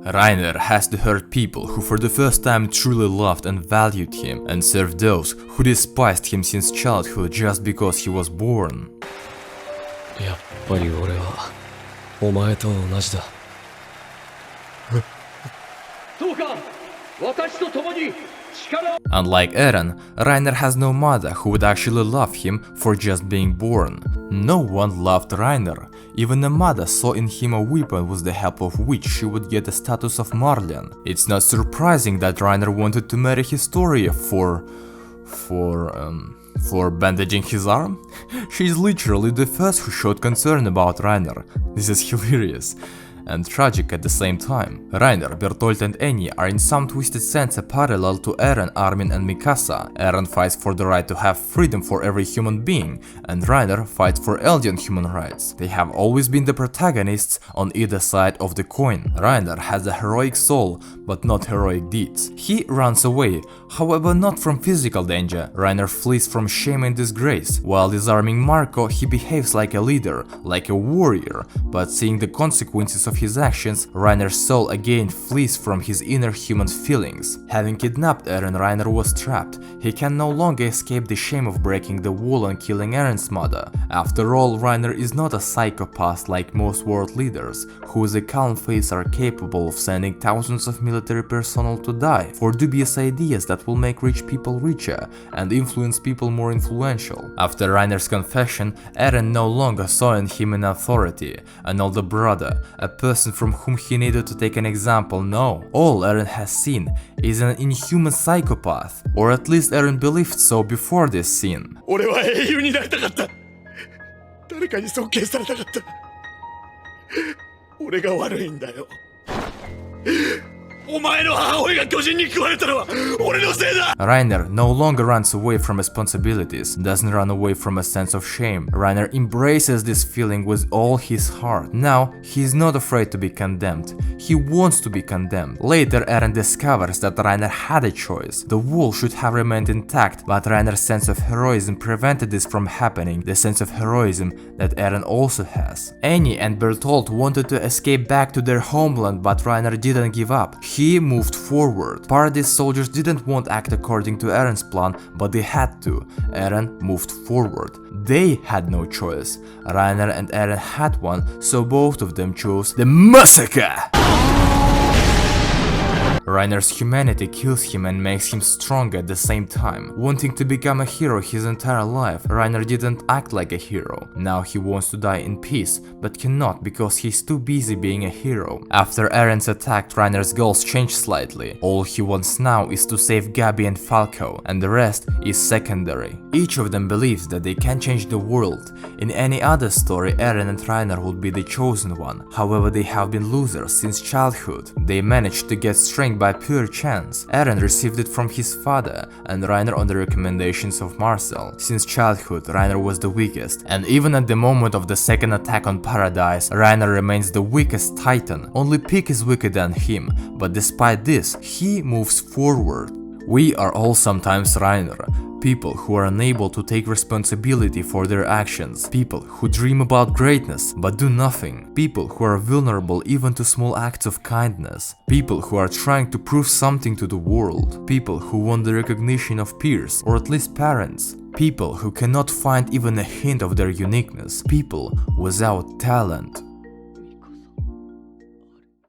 Reiner has to hurt people who for the first time truly loved and valued him, and serve those who despised him since childhood just because he was born. やっぱり俺はお前と同じだ。どうか私と共に力を。 Unlike Eren, Reiner has no mother who would actually love him for just being born. No one loved Reiner. Even a mother saw in him a weapon with the help of which she would get the status of Marlian. It's not surprising that Reiner wanted to marry Historia for bandaging his arm? She's literally the first who showed concern about Reiner. This is hilarious and tragic at the same time. Reiner, Bertolt and Annie are in some twisted sense a parallel to Eren, Armin and Mikasa. Eren fights for the right to have freedom for every human being, and Reiner fights for Eldian human rights. They have always been the protagonists on either side of the coin. Reiner has a heroic soul, but not heroic deeds. He runs away, however not from physical danger. Reiner flees from shame and disgrace. While disarming Marco, he behaves like a leader, like a warrior, but seeing the consequences of his actions, Reiner's soul again flees from his inner human feelings. Having kidnapped Eren, Reiner was trapped. He can no longer escape the shame of breaking the wall and killing Eren's mother. After all, Reiner is not a psychopath like most world leaders, who with a calm face are capable of sending thousands of military personnel to die for dubious ideas that will make rich people richer and influence people more influential. After Reiner's confession, Eren no longer saw in him an authority, an older brother, a person from whom he needed to take an example. No, all Eren has seen is an inhuman psychopath, or at least Eren believed so before this scene. 俺は英雄になりたかった。誰かに尊敬されたかった。俺が悪いんだよ。お前の母親が巨人に食われたのは俺のせいだ。 Reiner no longer runs away from responsibilities, doesn't run away from a sense of shame. Reiner embraces this feeling with all his heart. Now, he is not afraid to be condemned. He wants to be condemned. Later, Eren discovers that Reiner had a choice. The wall should have remained intact, but Reiner's sense of heroism prevented this from happening, the sense of heroism that Eren also has. Annie and Bertolt wanted to escape back to their homeland, but Reiner didn't give up. He moved forward. Paradis soldiers didn't want to act according to Eren's plan, but they had to. Eren moved forward. They had no choice. Reiner and Eren had one, so both of them chose the massacre! Reiner's humanity kills him and makes him stronger at the same time. Wanting to become a hero his entire life, Reiner didn't act like a hero. Now he wants to die in peace, but cannot because he's too busy being a hero. After Eren's attack, Reiner's goals changed slightly. All he wants now is to save Gabi and Falco, and the rest is secondary. Each of them believes that they can change the world. In any other story, Eren and Reiner would be the chosen one. However, they have been losers since childhood. They managed to get strength by pure chance. Eren received it from his father, and Reiner on the recommendations of Marcel. Since childhood, Reiner was the weakest, and even at the moment of the second attack on Paradise, Reiner remains the weakest titan. Only Pieck is weaker than him, but despite this, he moves forward. We are all sometimes Reiner. People who are unable to take responsibility for their actions. People who dream about greatness but do nothing. People who are vulnerable even to small acts of kindness. People who are trying to prove something to the world. People who want the recognition of peers or at least parents. People who cannot find even a hint of their uniqueness. People without talent.